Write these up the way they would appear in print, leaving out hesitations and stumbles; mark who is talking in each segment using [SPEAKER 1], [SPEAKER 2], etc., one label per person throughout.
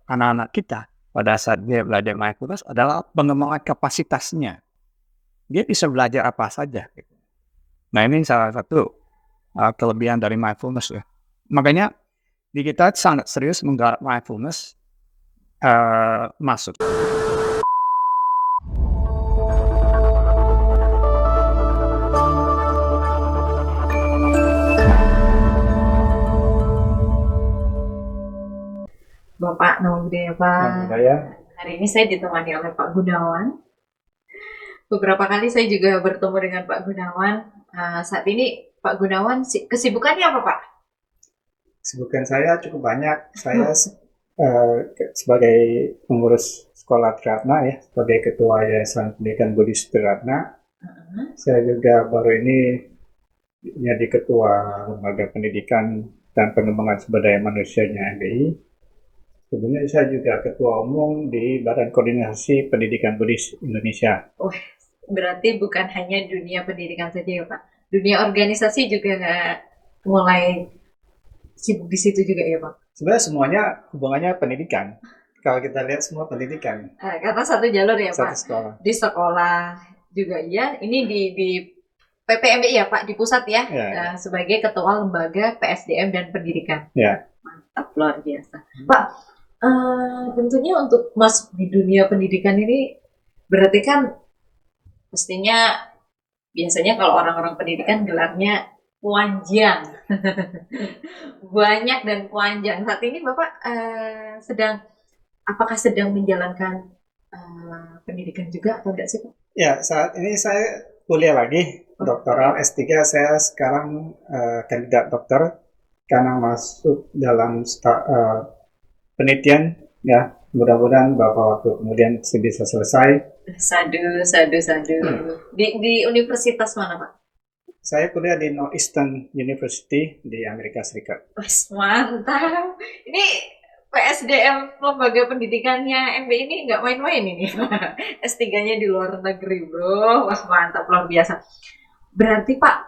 [SPEAKER 1] anak-anak kita pada saat dia belajar mindfulness adalah pengembangan kapasitasnya. Dia bisa belajar apa saja. Nah, ini salah satu kelebihan dari mindfulness ya. Makanya di kita sangat serius menggarap mindfulness masuk.
[SPEAKER 2] Bapak, nama budaya Pak.
[SPEAKER 1] Ya.
[SPEAKER 2] Hari ini saya ditemani oleh Pak Gunawan. Beberapa kali saya juga bertemu dengan Pak Gunawan. Saat ini Pak Gunawan kesibukannya apa Pak?
[SPEAKER 1] Kesibukan saya cukup banyak. Saya sebagai pengurus sekolah Tridharma ya, sebagai ketua Yayasan Pendidikan Buddhis Tridharma. Saya juga baru ini jadi ketua lembaga pendidikan dan pengembangan sumber daya manusianya MBI. Sebelumnya saya juga ketua umum di Badan Koordinasi Pendidikan Buddhis Indonesia.
[SPEAKER 2] Berarti bukan hanya dunia pendidikan saja ya Pak. Dunia organisasi juga nggak mulai sibuk di situ juga ya Pak.
[SPEAKER 1] Sebenarnya semuanya hubungannya pendidikan. Kalau kita lihat semua pendidikan.
[SPEAKER 2] Karena satu jalur ya
[SPEAKER 1] Satu
[SPEAKER 2] Pak.
[SPEAKER 1] sekolah.
[SPEAKER 2] Di sekolah juga iya. Ini di PPMBI ya Pak, di pusat ya. Sebagai ketua lembaga PSDM dan pendidikan.
[SPEAKER 1] Ya.
[SPEAKER 2] Mantap, luar biasa. Pak, tentunya untuk masuk di dunia pendidikan ini berarti kan mestinya biasanya kalau orang-orang pendidikan gelarnya panjang. Banyak dan panjang. Saat ini Bapak apakah sedang menjalankan pendidikan juga atau tidak sih Pak?
[SPEAKER 1] Ya, saat ini saya kuliah lagi, doktoral S3. Saya sekarang kandidat dokter karena masuk dalam penelitian ya. Mudah-mudahan beberapa waktu kemudian bisa selesai.
[SPEAKER 2] Sadu. Di universitas mana Pak?
[SPEAKER 1] Saya kuliah di Northeastern University di Amerika Serikat.
[SPEAKER 2] Mantap. Ini PSDM lembaga pendidikannya MB ini nggak main-main ini. S3-nya di luar negeri bro. Wah mantap, luar biasa. Berarti Pak,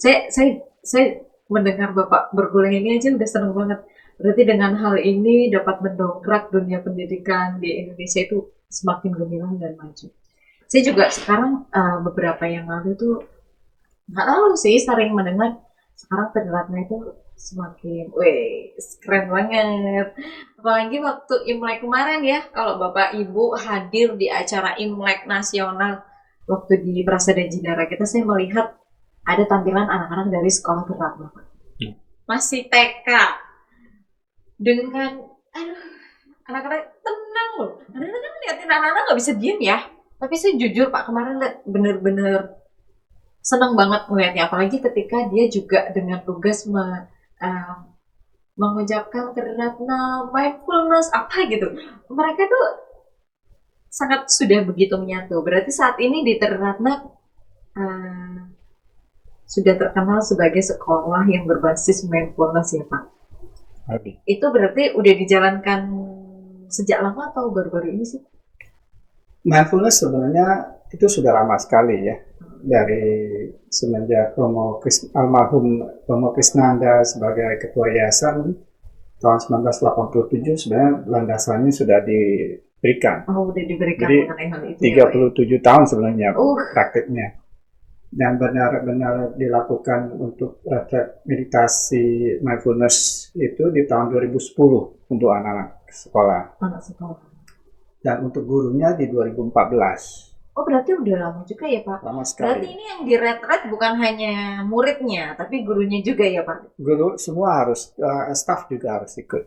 [SPEAKER 2] saya mendengar Bapak berkuliah ini aja udah seneng banget. Berarti dengan hal ini dapat mendongkrak dunia pendidikan di Indonesia itu semakin gemilang dan maju. Saya juga sekarang beberapa yang lalu tuh nggak tahu sih sering mendengar sekarang Tridharma itu semakin, keren banget. Apalagi waktu Imlek kemarin ya, kalau Bapak Ibu hadir di acara Imlek nasional waktu di Prasada Jindara kita, saya melihat ada tampilan anak-anak dari sekolah Tridharma. Masih TK. Dengan anak-anak tenang loh. Kadang-kadang liatin anak-anak nggak bisa diem ya. Tapi saya jujur Pak, kemarin bener-bener senang banget melihatnya. Apalagi ketika dia juga dengan tugas mengucapkan Tridharma, mindfulness, apa gitu. Mereka tuh sangat sudah begitu menyatu. Berarti saat ini di Tridharma sudah terkenal sebagai sekolah yang berbasis mindfulness ya Pak. Itu berarti udah dijalankan sejak lama atau baru-baru ini sih?
[SPEAKER 1] Mindfulness sebenarnya itu sudah lama sekali ya. Dari semenjak almarhum Romo Krisnanda sebagai ketua yayasan tahun 1987 sebenarnya landasannya sudah diberikan.
[SPEAKER 2] Udah diberikan.
[SPEAKER 1] Jadi 37 tahun sebenarnya praktiknya. Dan benar-benar dilakukan untuk meditasi mindfulness itu di tahun 2010 untuk anak-anak sekolah. Dan untuk gurunya di 2014.
[SPEAKER 2] Berarti udah lama juga ya Pak?
[SPEAKER 1] Lama sekali.
[SPEAKER 2] Berarti ini yang di retret bukan hanya muridnya, tapi gurunya juga ya Pak?
[SPEAKER 1] Guru semua harus, staff juga harus ikut.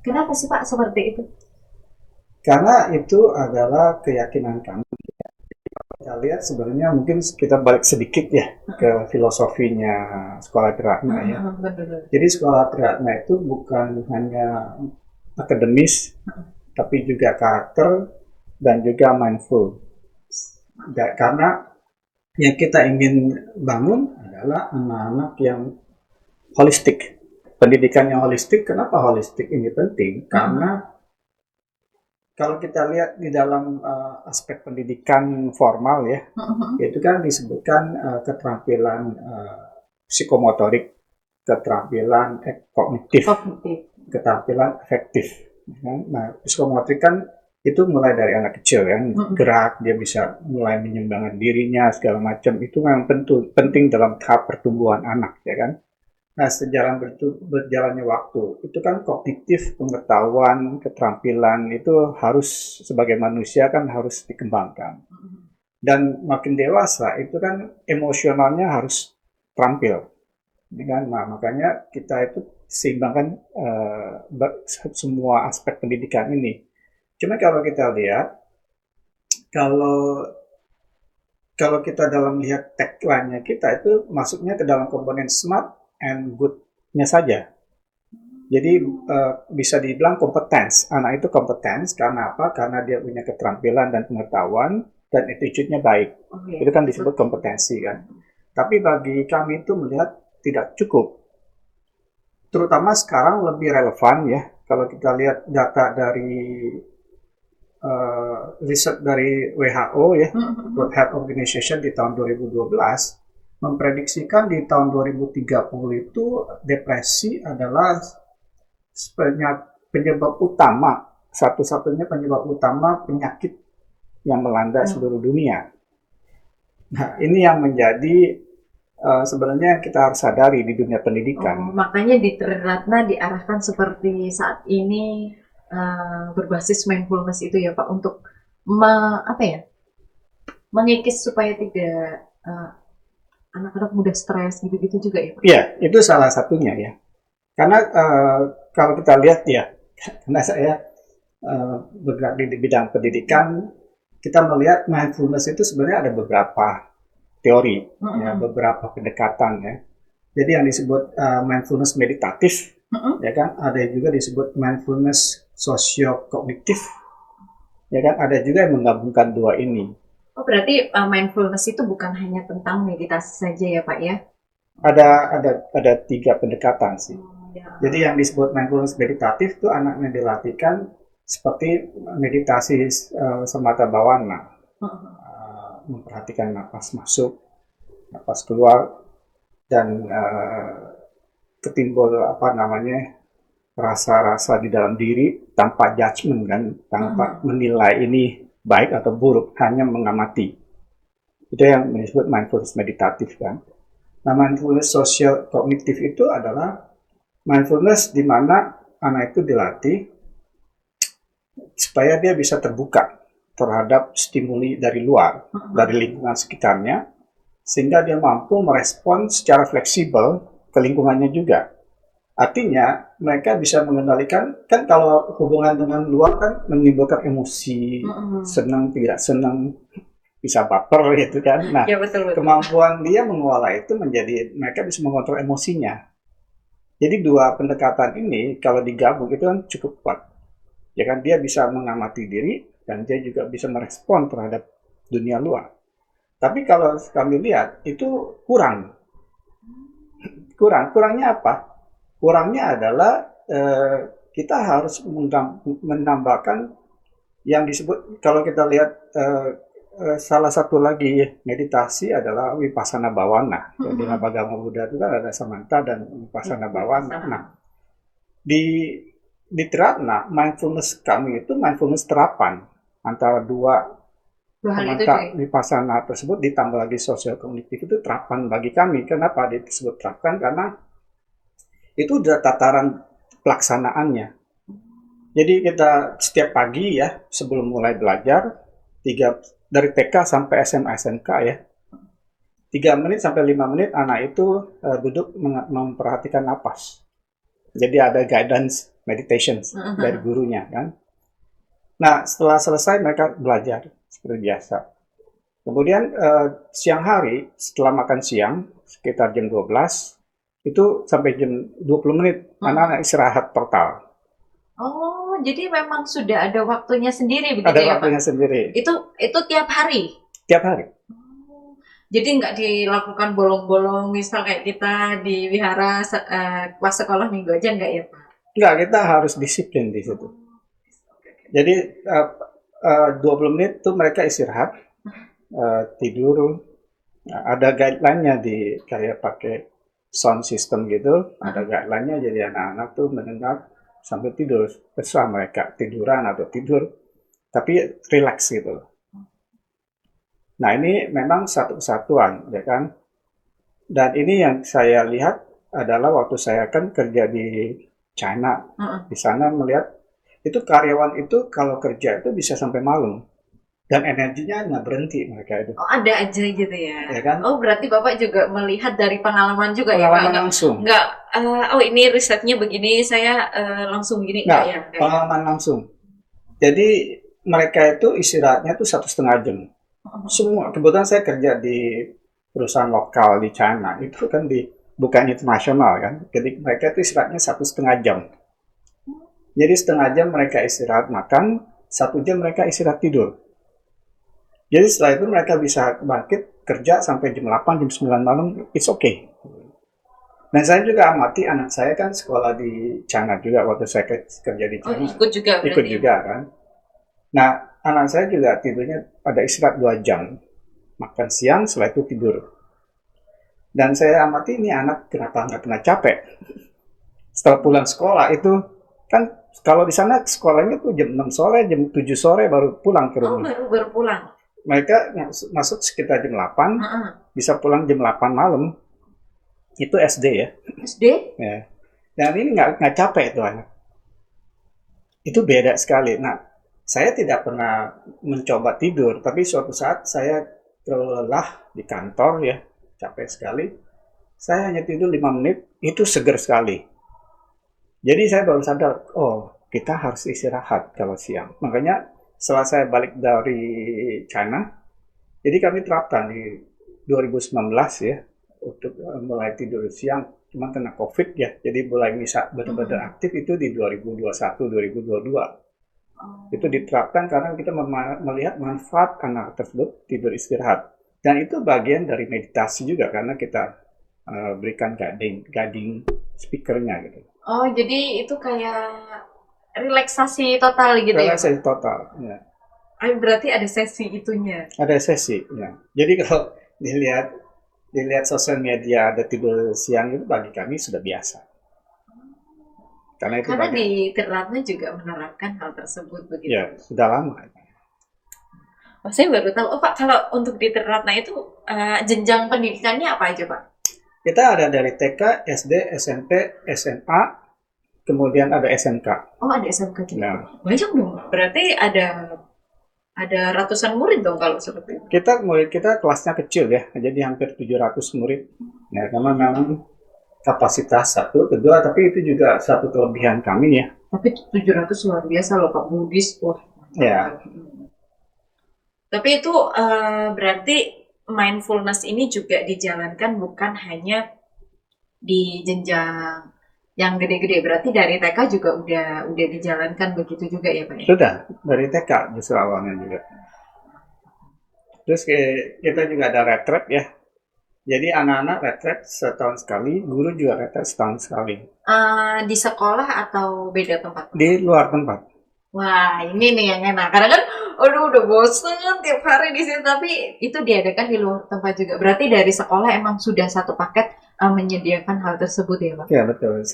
[SPEAKER 2] Kenapa sih Pak seperti itu?
[SPEAKER 1] Karena itu adalah keyakinan kami. Kita lihat sebenarnya mungkin kita balik sedikit ya ke filosofinya sekolah Tridharma ya. Jadi sekolah Tridharma itu bukan hanya akademis, tapi juga karakter dan juga mindful. Karena yang kita ingin bangun adalah anak-anak yang holistik. Pendidikan yang holistik, kenapa holistik ini penting? Karena kalau kita lihat di dalam aspek pendidikan formal ya, itu kan disebutkan keterampilan psikomotorik, keterampilan kognitif, keterampilan efektif. Nah, psikomotorik kan itu mulai dari anak kecil kan, gerak, dia bisa mulai menyumbangkan dirinya segala macam, itu memang penting dalam tahap pertumbuhan anak ya kan. Nah, sejalan berjalannya waktu itu kan kognitif, pengetahuan, keterampilan itu harus sebagai manusia kan harus dikembangkan, dan makin dewasa itu kan emosionalnya harus terampil ya kan. Nah, makanya kita itu seimbangkan semua aspek pendidikan ini. Cuma kalau kita lihat, kalau kita dalam lihat tagline-nya kita itu masuknya ke dalam komponen smart and good-nya saja. Jadi bisa dibilang kompetens. Anak itu kompetens karena apa? Karena dia punya keterampilan dan pengetahuan dan attitude-nya baik. Itu kan disebut kompetensi kan. Tapi bagi kami itu melihat tidak cukup. Terutama sekarang lebih relevan ya, kalau kita lihat data dari riset dari WHO ya, World Health Organization di tahun 2012 memprediksikan di tahun 2030 itu depresi adalah penyebab utama, satu-satunya penyebab utama penyakit yang melanda seluruh dunia. Nah, ini yang menjadi sebenarnya kita harus sadari di dunia pendidikan.
[SPEAKER 2] Makanya di Triratna diarahkan seperti saat ini berbasis mindfulness itu ya Pak, untuk mengikis supaya tidak anak-anak mudah stres gitu-gitu juga ya Pak?
[SPEAKER 1] Iya, itu salah satunya ya. Karena kalau kita lihat ya, karena saya bergerak di bidang pendidikan, kita melihat mindfulness itu sebenarnya ada beberapa teori, ya, beberapa pendekatan ya. Jadi yang disebut mindfulness meditatif, ya kan, ada juga disebut mindfulness sosio-kognitif, ya kan, ada juga yang menggabungkan dua ini.
[SPEAKER 2] Oh, berarti mindfulness itu bukan hanya tentang meditasi saja ya Pak ya?
[SPEAKER 1] Ada 3 pendekatan sih. Jadi yang disebut mindfulness meditatif itu anaknya dilatihkan seperti meditasi semata bawana. Memperhatikan napas masuk, napas keluar, dan ketimbul rasa-rasa di dalam diri tanpa judgement kan, tanpa menilai ini baik atau buruk, hanya mengamati. Itu yang disebut mindfulness meditatif kan. Nah, mindfulness sosial kognitif itu adalah mindfulness di mana anak itu dilatih supaya dia bisa terbuka terhadap stimuli dari luar, dari lingkungan sekitarnya, sehingga dia mampu merespon secara fleksibel ke lingkungannya juga. Artinya, mereka bisa mengendalikan, kan kalau hubungan dengan luar kan menimbulkan emosi, senang, tidak senang, bisa baper gitu kan. Nah, ya, betul. Kemampuan dia mengolah itu menjadi, mereka bisa mengontrol emosinya. Jadi dua pendekatan ini, kalau digabung itu kan cukup kuat. Ya kan, dia bisa mengamati diri, dan dia juga bisa merespon terhadap dunia luar. Tapi kalau kami lihat itu kurang. Kurangnya apa? Kurangnya adalah kita harus menambahkan yang disebut, kalau kita lihat salah satu lagi meditasi adalah Vipassana Bhavana. Di agama Buddha itu kan ada Samanta dan Vipassana Bhavana. Nah, di Triratna, mindfulness kami itu mindfulness terapan antara dua semata Vipassana tersebut ditambah lagi sosial kognitif itu terapan bagi kami. Kenapa disebut terapan? Karena itu udah tataran pelaksanaannya. Jadi kita setiap pagi ya sebelum mulai belajar dari TK sampai SMA SMK ya 3 menit sampai 5 menit anak itu duduk memperhatikan napas. Jadi ada guidance meditation dari gurunya kan. Nah, setelah selesai mereka belajar seperti biasa. Kemudian siang hari setelah makan siang sekitar jam 12 itu sampai jam 20 menit anak-anak istirahat total.
[SPEAKER 2] Oh, jadi memang sudah ada waktunya sendiri begitu
[SPEAKER 1] ada
[SPEAKER 2] ya Pak? Ada
[SPEAKER 1] waktunya sendiri.
[SPEAKER 2] Itu tiap hari?
[SPEAKER 1] Tiap hari.
[SPEAKER 2] Jadi nggak dilakukan bolong-bolong misal kayak kita di wihara pas sekolah minggu aja nggak ya Pak?
[SPEAKER 1] Nggak, kita harus disiplin di situ. Jadi 20 menit tuh mereka istirahat, tidur. Ada guideline-nya di kayak pakai sound system gitu, ada guideline-nya, jadi anak-anak tuh mendengar sambil tidur, terserah mereka tiduran atau tidur, tapi relax gitu. Nah ini memang satu kesatuan, ya kan? Dan ini yang saya lihat adalah waktu saya kan kerja di China, di sana melihat itu karyawan itu kalau kerja itu bisa sampai malam dan energinya nggak berhenti mereka itu.
[SPEAKER 2] Oh, ada aja gitu ya.
[SPEAKER 1] Ya kan?
[SPEAKER 2] Oh, berarti Bapak juga melihat dari pengalaman juga
[SPEAKER 1] Pengalaman
[SPEAKER 2] ya, Pak?
[SPEAKER 1] langsung.
[SPEAKER 2] Enggak, oh ini risetnya begini, saya langsung begini.
[SPEAKER 1] Nggak,
[SPEAKER 2] Enggak ya?
[SPEAKER 1] pengalaman langsung. Jadi mereka itu istirahatnya tuh 1,5 jam. Semua, kebetulan saya kerja di perusahaan lokal di China, itu kan bukan internasional kan. Jadi mereka itu istirahatnya 1,5 jam. Jadi setengah jam mereka istirahat makan, 1 jam mereka istirahat tidur. Jadi setelah itu mereka bisa bangkit kerja sampai jam 8, jam 9 malam, it's okay. Dan saya juga amati anak saya kan sekolah di China juga waktu saya kerja di China.
[SPEAKER 2] Oh, ikut juga berarti.
[SPEAKER 1] Ikut juga kan. Nah, anak saya juga tidurnya ada istirahat 2 jam. Makan siang, setelah itu tidur. Dan saya amati ini anak kenapa nggak kena capek. Setelah pulang sekolah itu, kan kalau di sana sekolahnya tuh jam 6 sore, jam 7 sore baru pulang ke rumah.
[SPEAKER 2] Oh, baru pulang.
[SPEAKER 1] Mereka masuk sekitar jam 8, bisa pulang jam 8 malam. Itu SD ya.
[SPEAKER 2] SD?
[SPEAKER 1] Ya. Dan ini nggak capek itu anak. Itu beda sekali. Nah, saya tidak pernah mencoba tidur, tapi suatu saat saya terlalu lelah di kantor ya, capek sekali. Saya hanya tidur 5 menit, itu seger sekali. Jadi saya baru sadar, oh kita harus istirahat kalau siang. Makanya setelah saya balik dari China, jadi kami terapkan di 2019 ya, untuk mulai tidur siang, cuma kena COVID ya, jadi mulai bisa benar-benar aktif itu di 2021-2022. Itu diterapkan karena kita melihat manfaat anak tersebut tidur istirahat. Dan itu bagian dari meditasi juga, karena kita berikan guiding speakernya gitu.
[SPEAKER 2] Oh, jadi itu kayak relaksasi total gitu ya?
[SPEAKER 1] Relaksasi total, ya.
[SPEAKER 2] Berarti ada sesi itunya?
[SPEAKER 1] Ada sesi, ya. Jadi kalau dilihat sosial media ada tidur siang itu bagi kami sudah biasa.
[SPEAKER 2] Karena di Ternate juga menerapkan hal tersebut begitu.
[SPEAKER 1] Ya, sudah lama.
[SPEAKER 2] Oh, saya baru tahu. Oh Pak, kalau untuk di Ternate itu jenjang pendidikannya apa aja Pak?
[SPEAKER 1] Kita ada dari TK, SD, SMP, SMA, kemudian ada SMK.
[SPEAKER 2] Oh, ada SMK juga.
[SPEAKER 1] Nah,
[SPEAKER 2] banyak dong. Berarti ada ratusan murid dong kalau seperti itu.
[SPEAKER 1] Murid kita kelasnya kecil ya, jadi hampir 700 murid. Ya, karena memang kapasitas satu, kedua, tapi itu juga satu kelebihan kami ya.
[SPEAKER 2] Tapi 700 luar biasa loh Pak Budis. Wah.
[SPEAKER 1] Ya.
[SPEAKER 2] Tapi itu berarti mindfulness ini juga dijalankan bukan hanya di jenjang yang gede-gede, berarti dari TK juga udah dijalankan begitu juga ya Pak ya?
[SPEAKER 1] Sudah, dari TK justru awalnya juga. Terus kita juga ada retret ya. Jadi anak-anak retret setahun sekali, guru juga retret setahun sekali.
[SPEAKER 2] Di sekolah atau beda tempat?
[SPEAKER 1] Di luar tempat.
[SPEAKER 2] Wah, ini nih yang enak. Karena kan, aduh udah bosen tiap hari di sini. Tapi itu diadakan di luar tempat juga. Berarti dari sekolah emang sudah satu paket menyediakan hal tersebut ya Pak?
[SPEAKER 1] Ya betul.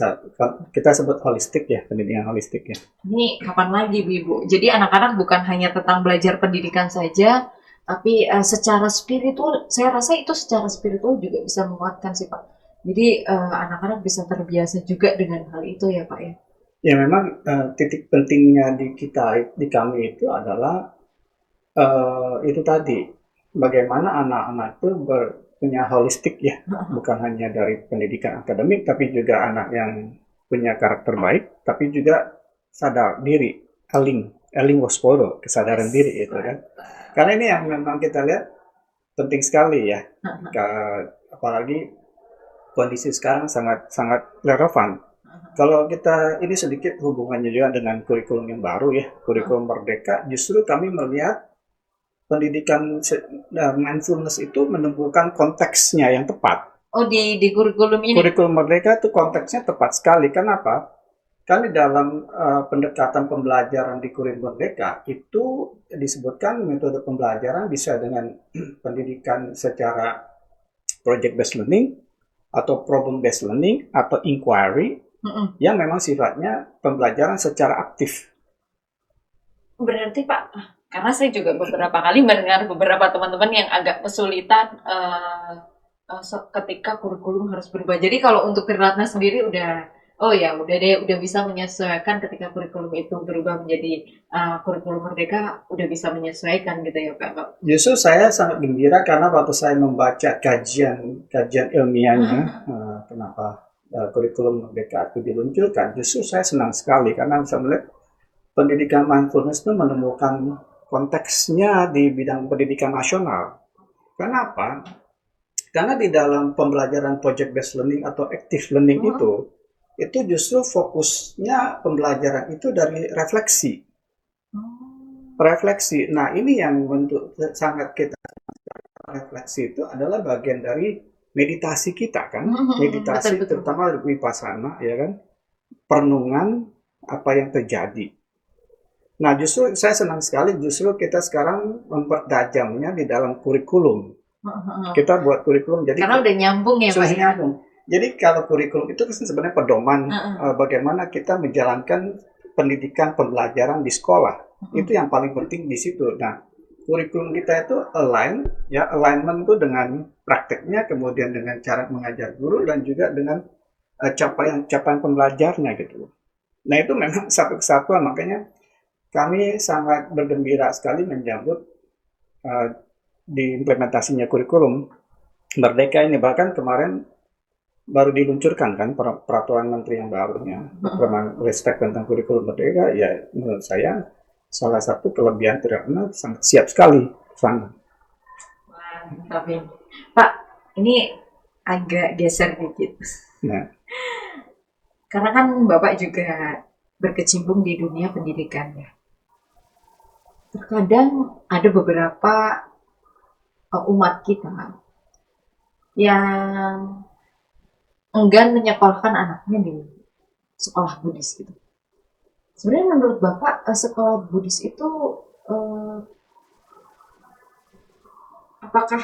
[SPEAKER 1] Kita sebut holistik ya, pendidikan holistik ya.
[SPEAKER 2] Ini kapan lagi Ibu? Jadi anak-anak bukan hanya tentang belajar pendidikan saja, tapi secara spiritual, saya rasa itu secara spiritual juga bisa menguatkan sih Pak. Jadi anak-anak bisa terbiasa juga dengan hal itu ya Pak ya?
[SPEAKER 1] Ya memang titik pentingnya di kami itu adalah itu tadi, bagaimana anak-anak itu punya holistik ya, bukan hanya dari pendidikan akademik, tapi juga anak yang punya karakter baik, tapi juga sadar diri, eling waspodo, kesadaran diri itu kan. Karena ini yang memang kita lihat penting sekali ya, apalagi kondisi sekarang sangat relevan. Kalau kita ini sedikit hubungannya juga dengan kurikulum yang baru ya, kurikulum Merdeka, justru kami melihat pendidikan mindfulness itu menemukan konteksnya yang tepat.
[SPEAKER 2] Oh, di kurikulum ini?
[SPEAKER 1] Kurikulum Merdeka itu konteksnya tepat sekali. Kenapa? Karena dalam pendekatan pembelajaran di kurikulum Merdeka itu disebutkan metode pembelajaran bisa dengan pendidikan secara project based learning atau problem based learning atau inquiry yang memang sifatnya pembelajaran secara aktif.
[SPEAKER 2] Berarti Pak, karena saya juga beberapa kali mendengar beberapa teman-teman yang agak kesulitan ketika kurikulum harus berubah. Jadi kalau untuk Triratna sendiri udah udah bisa menyesuaikan ketika kurikulum itu berubah menjadi kurikulum merdeka, udah bisa menyesuaikan gitu ya Pak.
[SPEAKER 1] Justru saya sangat gembira karena waktu saya membaca kajian ilmiahnya kenapa kurikulum merdeka itu diluncurkan, justru saya senang sekali karena saya melihat pendidikan mindfulness itu menemukan konteksnya di bidang pendidikan nasional. Kenapa? Karena di dalam pembelajaran project based learning atau active learning itu justru fokusnya pembelajaran itu dari refleksi. Refleksi. Nah, ini yang bentuk sangat kita refleksi itu adalah bagian dari meditasi kita kan. Meditasi betul. Terutama vipassana ya kan. Perenungan apa yang terjadi. Nah, justru saya senang sekali justru kita sekarang mempertajamnya di dalam kurikulum. Kita buat kurikulum jadi
[SPEAKER 2] karena udah nyambung ya Pak.
[SPEAKER 1] Nyambung. Jadi kalau kurikulum itu kan sebenarnya pedoman bagaimana kita menjalankan pendidikan pembelajaran di sekolah. Itu yang paling penting di situ. Nah, kurikulum kita itu alignment itu dengan prakteknya, kemudian dengan cara mengajar guru dan juga dengan capaian pembelajarnya gitu. Nah, itu memang satu kesatuan, makanya kami sangat bergembira sekali menyambut diimplementasinya kurikulum merdeka ini. Bahkan kemarin baru diluncurkan kan peraturan menteri yang barunya tentang respect tentang kurikulum merdeka. Ya menurut saya salah satu kelebihan Triratna sangat siap sekali sana.
[SPEAKER 2] Tapi Pak, ini agak geser dikit. Nah. Karena kan Bapak juga berkecimpung di dunia pendidikan ya. Terkadang ada beberapa umat kita yang enggan menyekolahkan anaknya di sekolah Buddhis gitu. Sebenarnya menurut Bapak sekolah Buddhis itu apakah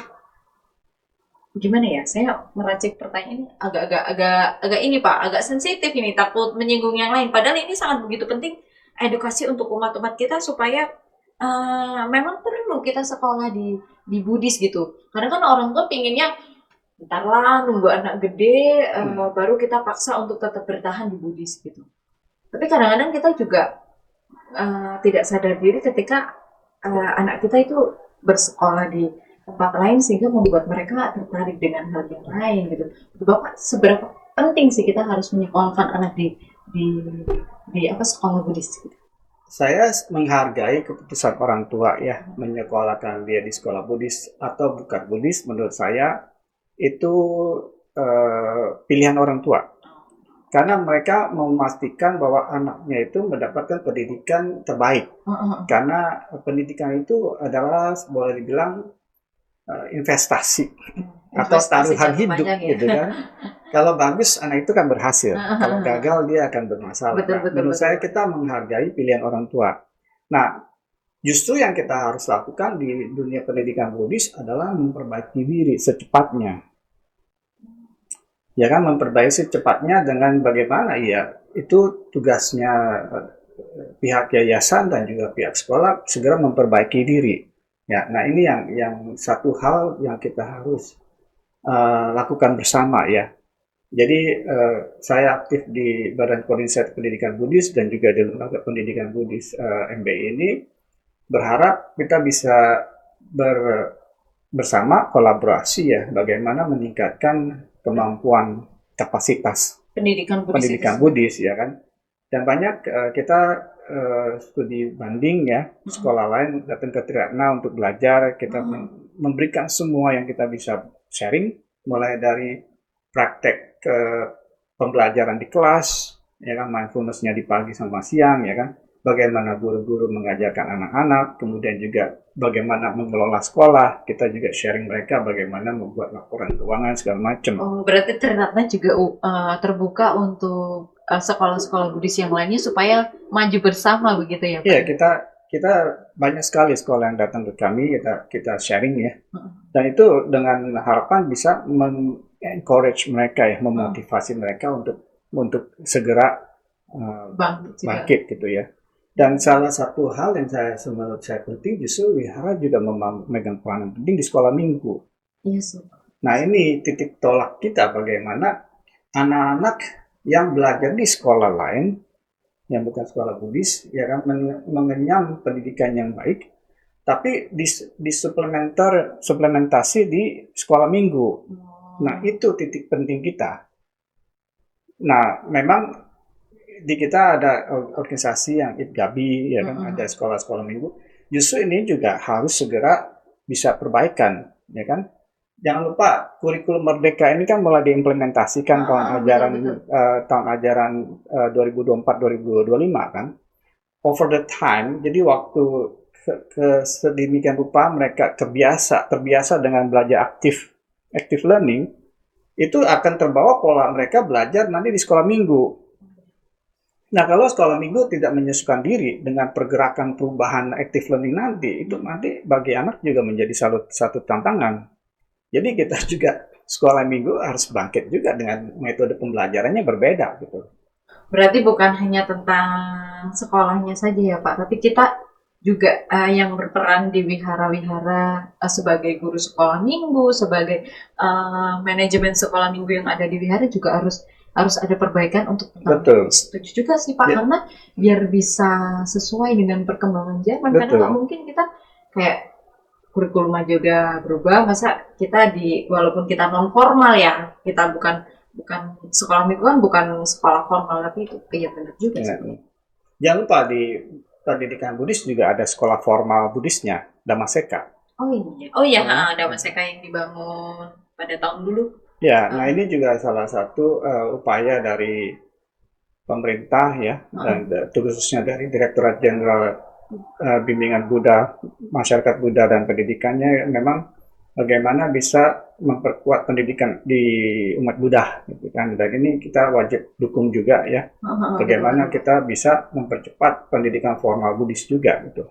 [SPEAKER 2] gimana ya? Saya meracik pertanyaan ini agak ini Pak, agak sensitif ini, takut menyinggung yang lain. Padahal ini sangat begitu penting edukasi untuk umat-umat kita supaya memang perlu kita sekolah di Buddhis gitu. Karena kan orang tua pinginnya ntar lah nunggu anak gede baru kita paksa untuk tetap bertahan di Buddhis gitu. Tapi kadang-kadang kita juga tidak sadar diri ketika anak kita itu bersekolah di tempat lain sehingga membuat mereka tertarik dengan hal yang lain gitu. Bapak, seberapa penting sih kita harus menyekolahkan anak di sekolah Buddhis gitu?
[SPEAKER 1] Saya menghargai keputusan orang tua ya menyekolahkan dia di sekolah Buddhis atau bukan Buddhis. Menurut saya itu pilihan orang tua karena mereka memastikan bahwa anaknya itu mendapatkan pendidikan terbaik karena pendidikan itu adalah boleh dibilang investasi atau taruhan hidup gitu kan. Kalau bagus anak itu kan berhasil, kalau gagal dia akan bermasalah. Menurut saya kita menghargai pilihan orang tua. Nah, justru yang kita harus lakukan di dunia pendidikan Buddhis adalah memperbaiki diri secepatnya. Ya kan, memperbaiki secepatnya dengan bagaimana ya, itu tugasnya pihak yayasan dan juga pihak sekolah segera memperbaiki diri. Ya, nah ini yang satu hal yang kita harus lakukan bersama ya. Jadi saya aktif di Badan Koordinasi Pendidikan Buddhis dan juga di Lembaga Pendidikan Buddhis MBI ini berharap kita bisa bersama kolaborasi ya bagaimana meningkatkan kemampuan kapasitas pendidikan Buddhis ya kan. Dan banyak kita studi banding ya sekolah lain datang ke Triratna untuk belajar, kita memberikan semua yang kita bisa sharing mulai dari praktek ke pembelajaran di kelas ya kan, mindfulness-nya di pagi sama siang ya kan, bagaimana guru-guru mengajarkan anak-anak, kemudian juga bagaimana mengelola sekolah, kita juga sharing mereka bagaimana membuat laporan keuangan segala macam.
[SPEAKER 2] Oh, berarti Triratna juga terbuka untuk sekolah-sekolah Buddhis yang lainnya supaya maju bersama begitu ya Pak?
[SPEAKER 1] Iya, kita banyak sekali sekolah yang datang ke kami, kita sharing ya. Dan itu dengan harapan bisa encourage mereka ya, memotivasi mereka untuk segera bangkit gitu ya. Dan salah satu hal yang menurut saya penting, justru wihara juga memegang peranan penting di sekolah minggu.
[SPEAKER 2] Yes.
[SPEAKER 1] Nah, ini titik tolak kita, bagaimana anak-anak yang belajar di sekolah lain yang bukan sekolah Buddhis ya kan, mengenyam pendidikan yang baik, tapi di suplementasi di sekolah minggu. Nah, itu titik penting kita. Nah, memang di kita ada organisasi yang IPGABI ya kan, ada sekolah-sekolah minggu. Justru ini juga harus segera bisa perbaikan ya kan. Jangan lupa kurikulum Merdeka ini kan mulai diimplementasikan tahun ajaran 2024-2025 kan. Over the time, jadi waktu sedemikian rupa mereka terbiasa dengan belajar active learning, itu akan terbawa pola mereka belajar nanti di sekolah minggu. Nah, kalau sekolah minggu tidak menyesuaikan diri dengan pergerakan perubahan active learning nanti, itu nanti bagi anak juga menjadi satu tantangan. Jadi kita juga sekolah minggu harus bangkit juga dengan metode pembelajarannya berbeda gitu.
[SPEAKER 2] Berarti bukan hanya tentang sekolahnya saja ya Pak, tapi kita juga yang berperan di wihara-wihara sebagai guru sekolah minggu, sebagai manajemen sekolah minggu yang ada di wihara juga harus ada perbaikan untuk
[SPEAKER 1] Betul.
[SPEAKER 2] Setuju juga sih Pak, karena biar bisa sesuai dengan perkembangan zaman. Karena nggak mungkin kita kayak kurikulum aja udah berubah, masa kita walaupun kita non formal ya, kita bukan sekolah minggu kan, bukan sekolah formal, tapi itu iya benar juga sih.
[SPEAKER 1] Jangan lupa di pendidikan Buddhis juga ada sekolah formal Buddhisnya, Dhammaseka.
[SPEAKER 2] Oh iya, Dhammaseka yang dibangun pada tahun dulu.
[SPEAKER 1] Ya, nah ini juga salah satu upaya dari pemerintah ya, dan khususnya dari Direktorat Jenderal Bimbingan Buddha, Masyarakat Buddha dan Pendidikannya, memang bagaimana bisa memperkuat pendidikan di umat Buddha gitu kan. Dan ini kita wajib dukung juga ya, bagaimana kita bisa mempercepat pendidikan formal Buddhis juga gitu.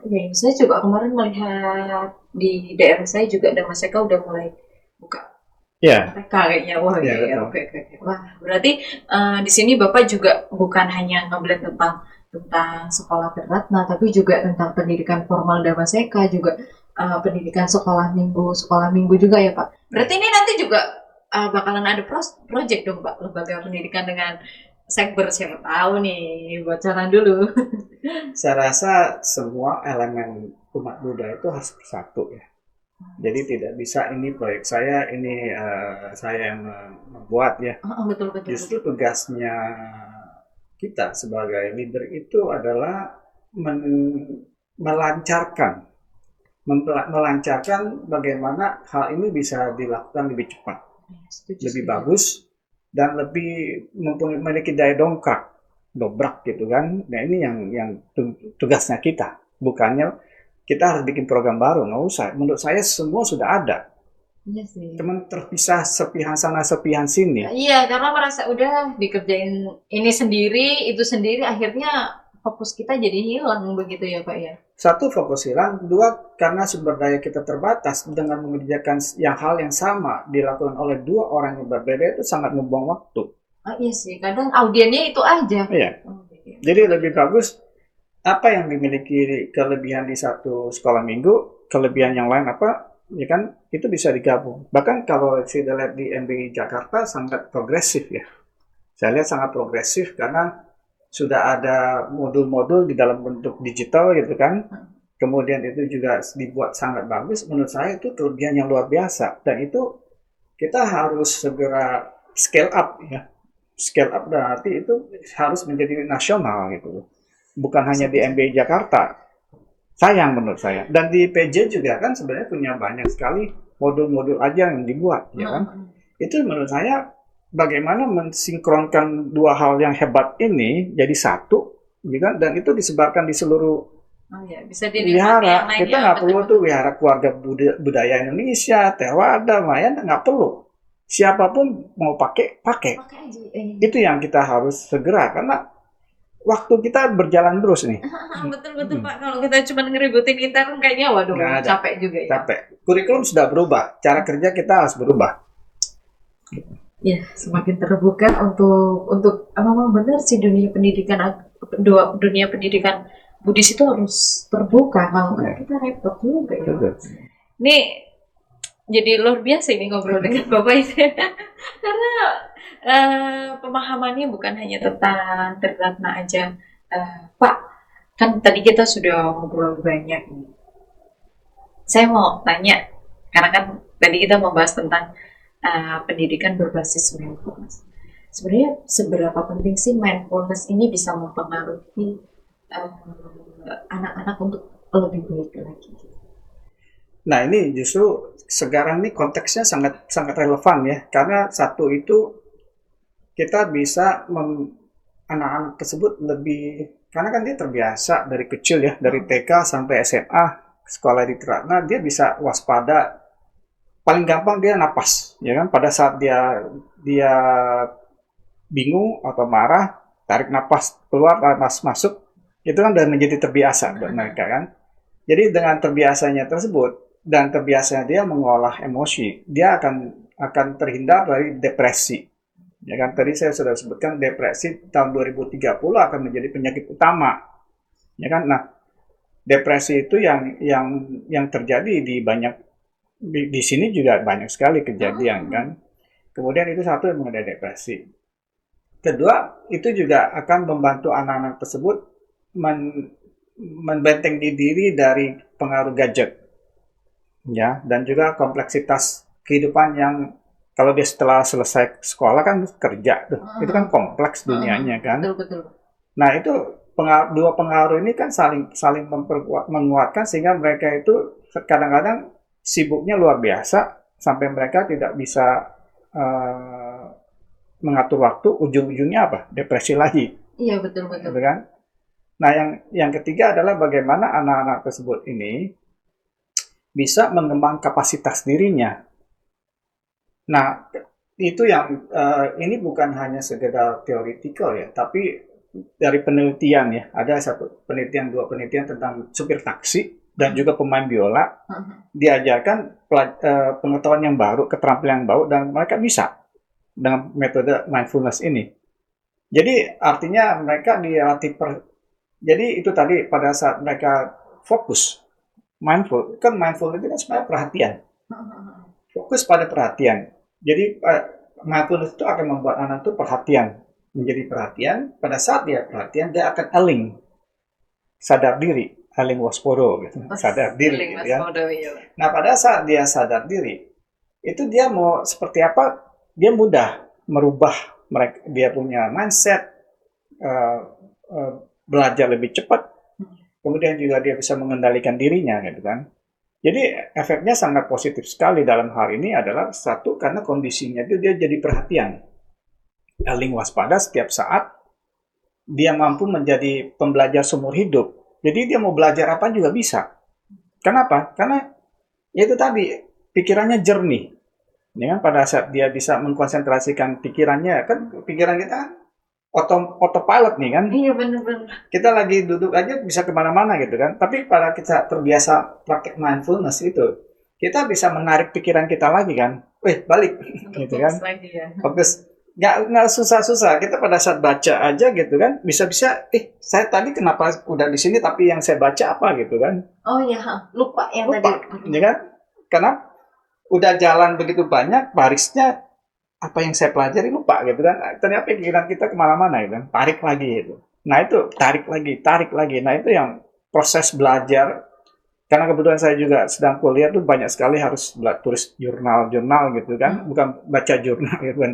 [SPEAKER 2] Ya, saya juga kemarin melihat di daerah saya juga Dhammaseka udah mulai buka.
[SPEAKER 1] Ya.
[SPEAKER 2] Kayaknya oke. Wah, berarti di sini Bapak juga bukan hanya ngeblank tentang sekolah Tridharma, tapi juga tentang pendidikan formal Dhammaseka, juga pendidikan sekolah minggu juga ya Pak. Berarti ini nanti juga bakalan ada project dong Pak, lembaga pendidikan dengan Sekber, siapa tahu nih, bocoran dulu.
[SPEAKER 1] Saya rasa semua elemen umat Buddha itu harus bersatu ya. Jadi tidak bisa ini proyek saya, ini saya yang membuat ya.
[SPEAKER 2] Betul.
[SPEAKER 1] Justru tugasnya kita sebagai leader itu adalah melancarkan bagaimana hal ini bisa dilakukan lebih cepat, lebih bagus, dan lebih memiliki daya dobrak gitu kan. Nah ini yang tugasnya kita, bukannya kita harus bikin program baru, nggak usah. Menurut saya semua sudah ada.
[SPEAKER 2] Iya sih.
[SPEAKER 1] Cuman terpisah sepihan sana sepihan sini.
[SPEAKER 2] Iya, karena merasa udah dikerjain ini sendiri, itu sendiri, akhirnya fokus kita jadi hilang begitu ya Pak ya.
[SPEAKER 1] Satu, fokus hilang. Dua, karena sumber daya kita terbatas, dengan mengerjakan hal yang sama dilakukan oleh dua orang yang berbeda itu sangat membuang waktu.
[SPEAKER 2] Iya sih, kadang audiennya itu aja.
[SPEAKER 1] Iya. Jadi lebih bagus apa yang dimiliki kelebihan di satu sekolah minggu, kelebihan yang lain apa, ya kan, itu bisa digabung. Bahkan kalau saya lihat di MBI Jakarta sangat progresif ya. Saya lihat sangat progresif karena sudah ada modul-modul di dalam bentuk digital gitu kan. Kemudian itu juga dibuat sangat bagus. Menurut saya itu kelebihan yang luar biasa. Dan itu kita harus segera scale up ya. Scale up berarti itu harus menjadi nasional gitu. Bukan hanya di MBI Jakarta. Sayang menurut saya. Dan di PJ juga kan sebenarnya punya banyak sekali modul-modul aja yang dibuat, ya kan? Itu menurut saya bagaimana mensinkronkan dua hal yang hebat ini jadi satu, ya kan? Dan itu disebarkan di seluruh wihara. Kita nggak perlu tuh wihara keluarga budaya Indonesia, Theravada, Mahayana, nggak perlu. Siapapun mau pakai aja. Itu yang kita harus segera, karena waktu kita berjalan terus nih.
[SPEAKER 2] Betul Pak. Kalau kita cuma ngeributin intern kayaknya waduh capek juga ya.
[SPEAKER 1] Capek. Kurikulum sudah berubah, cara kerja kita harus berubah.
[SPEAKER 2] Ya, semakin terbuka untuk memang benar sih dunia pendidikan Buddhis itu harus terbuka, kalau nggak kita repot juga ya. Ini jadi luar biasa ini ngobrol dengan Bapak ini. Karena pemahamannya bukan hanya tentang Tridratna aja. Pak, kan tadi kita sudah ngobrol banyak. Saya mau tanya, karena kan tadi kita membahas tentang pendidikan berbasis mindfulness. Sebenarnya seberapa penting sih mindfulness ini bisa mempengaruhi anak-anak untuk lebih baik lagi?
[SPEAKER 1] Nah, ini justru sekarang ini konteksnya sangat sangat relevan ya, karena satu itu kita bisa anak-anak tersebut lebih, karena kan dia terbiasa dari kecil ya, dari TK sampai SMA sekolah di Tridratna, dia bisa waspada. Paling gampang dia napas, ya kan? Pada saat dia dia bingung atau marah, tarik napas keluar, napas masuk, itu kan udah menjadi terbiasa buat mereka kan. Jadi dengan terbiasanya tersebut dan terbiasanya dia mengolah emosi, dia akan terhindar dari depresi. Ya kan, tadi saya sudah sebutkan depresi tahun 2030 akan menjadi penyakit utama. Ya kan, nah depresi itu yang terjadi di banyak di sini juga banyak sekali kejadian kan. Kemudian itu satu yang mengenai depresi. Kedua, itu juga akan membantu anak-anak tersebut membentengi diri dari pengaruh gadget, ya, dan juga kompleksitas kehidupan yang kalau dia setelah selesai sekolah kan kerja tuh, itu kan kompleks dunianya kan.
[SPEAKER 2] Betul, betul.
[SPEAKER 1] Nah itu dua pengaruh ini kan saling saling menguatkan sehingga mereka itu kadang-kadang sibuknya luar biasa sampai mereka tidak bisa mengatur waktu, ujung-ujungnya apa? Depresi lagi.
[SPEAKER 2] Iya, betul, betul.
[SPEAKER 1] Gitu kan? Nah, yang ketiga adalah bagaimana anak-anak tersebut ini bisa mengembang kapasitas dirinya. Nah, itu yang ini bukan hanya sekedar teoretikal ya, tapi dari penelitian ya. Ada satu penelitian, dua penelitian tentang supir taksi dan juga pemain biola, diajarkan pengetahuan yang baru, keterampilan yang baru, dan mereka bisa dengan metode mindfulness ini. Jadi artinya mereka dilatih jadi itu tadi pada saat mereka fokus mindful, kan mindful itu kan sebenarnya perhatian. Fokus pada perhatian. Jadi mindfulness itu akan membuat anak itu perhatian, menjadi perhatian. Pada saat dia perhatian, dia akan aling, sadar diri, aling waspodo gitu, sadar diri gitu ya. Nah pada saat dia sadar diri, itu dia mau seperti apa, dia mudah merubah mereka, dia punya mindset, belajar lebih cepat, kemudian juga dia bisa mengendalikan dirinya gitu kan. Jadi efeknya sangat positif sekali dalam hal ini adalah satu karena kondisinya itu dia jadi perhatian, saling waspada setiap saat, dia mampu menjadi pembelajar seumur hidup. Jadi dia mau belajar apa juga bisa. Kenapa? Karena ya itu tadi pikirannya jernih. Ya kan, pada saat dia bisa mengkonsentrasikan pikirannya, kan pikiran kita autopilot nih kan.
[SPEAKER 2] Iya, benar-benar.
[SPEAKER 1] Kita lagi duduk aja bisa kemana-mana gitu kan. Tapi pada kita terbiasa praktek mindfulness itu, kita bisa menarik pikiran kita lagi kan. Balik gitu kan. Fokus. Nggak susah-susah. Kita pada saat baca aja gitu kan, bisa-bisa, saya tadi kenapa udah di sini tapi yang saya baca apa gitu kan.
[SPEAKER 2] Oh ya, lupa yang tadi.
[SPEAKER 1] Ya kan? Karena udah jalan begitu banyak, barisnya apa yang saya pelajari lupa gitu kan. Ternyata pikiran kita kemana-mana gitu kan. Tarik lagi gitu. Nah itu tarik lagi. Nah itu yang proses belajar. Karena kebetulan saya juga sedang kuliah tuh banyak sekali harus tulis jurnal gitu kan. Bukan baca jurnal gitu kan.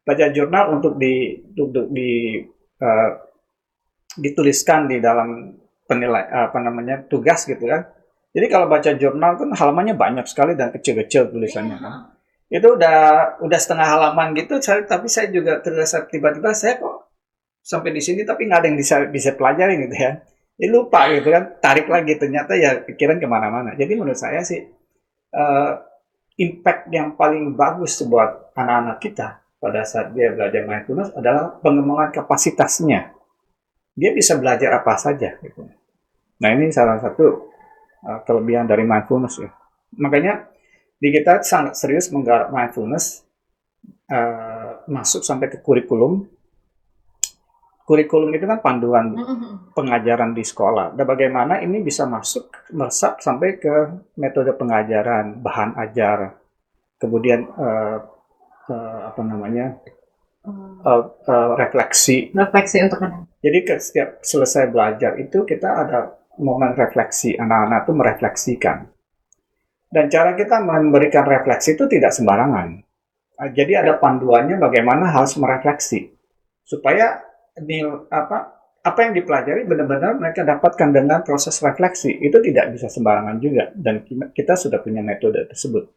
[SPEAKER 1] Baca jurnal untuk dituliskan di dalam tugas gitu kan. Jadi kalau baca jurnal kan halamannya banyak sekali dan kecil-kecil tulisannya kan. Itu udah setengah halaman gitu, tapi saya juga terasa tiba-tiba saya kok sampai di sini tapi nggak ada yang bisa pelajari gitu ya. Lupa gitu kan, tarik lagi ternyata ya pikiran kemana-mana. Jadi menurut saya sih impact yang paling bagus buat anak-anak kita pada saat dia belajar mindfulness adalah pengembangan kapasitasnya. Dia bisa belajar apa saja gitu. Nah ini salah satu kelebihan dari mindfulness ya. Makanya di kita sangat serius menggarap mindfulness masuk sampai ke kurikulum. Kurikulum itu kan panduan pengajaran di sekolah. Dan bagaimana ini bisa masuk meresap sampai ke metode pengajaran, bahan ajar, kemudian apa namanya refleksi.
[SPEAKER 2] Refleksi untuk anak.
[SPEAKER 1] Jadi setiap selesai belajar itu kita ada momen refleksi, anak-anak itu merefleksikan. Dan cara kita memberikan refleksi itu tidak sembarangan. Jadi ada panduannya bagaimana harus merefleksi supaya apa yang dipelajari benar-benar mereka dapatkan dengan proses refleksi. Itu tidak bisa sembarangan juga, dan kita sudah punya metode tersebut.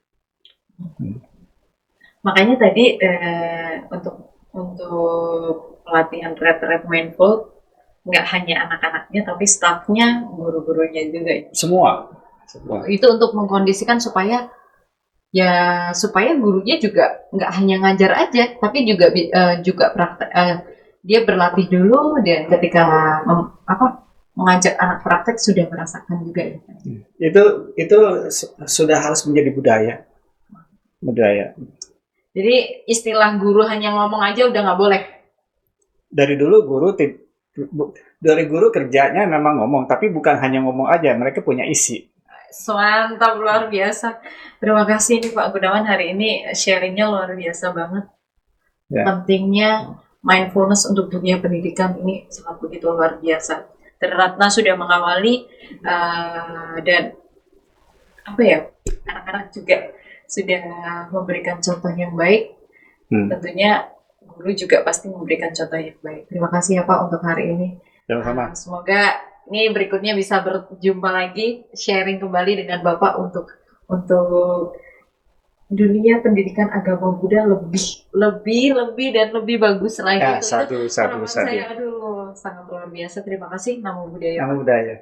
[SPEAKER 2] Makanya tadi untuk pelatihan Red Mindful nggak hanya anak-anaknya tapi staffnya, guru-gurunya juga.
[SPEAKER 1] Semua.
[SPEAKER 2] Itu untuk mengkondisikan supaya gurunya juga nggak hanya ngajar aja, tapi juga praktek. Dia berlatih dulu, dan ketika mengajak anak praktek sudah merasakan juga ya.
[SPEAKER 1] Itu sudah harus menjadi budaya.
[SPEAKER 2] Jadi istilah guru hanya ngomong aja udah nggak boleh.
[SPEAKER 1] Dari guru kerjanya memang ngomong, tapi bukan hanya ngomong aja, mereka punya isi.
[SPEAKER 2] Mantap, luar biasa. Terima kasih nih Pak Gunawan, hari ini sharingnya luar biasa banget. Ya. Pentingnya mindfulness untuk dunia pendidikan ini sangat begitu luar biasa. Ratna sudah mengawali dan anak-anak juga sudah memberikan contoh yang baik. Tentunya guru juga pasti memberikan contoh yang baik. Terima kasih ya Pak untuk hari ini. Semoga ini berikutnya bisa berjumpa lagi, sharing kembali dengan Bapak untuk dunia pendidikan agama Buddha lebih dan lebih bagus lagi.
[SPEAKER 1] Ya, satu.
[SPEAKER 2] Saya, sangat luar biasa. Terima kasih. Namo Buddhaya.
[SPEAKER 1] Namo Buddhaya.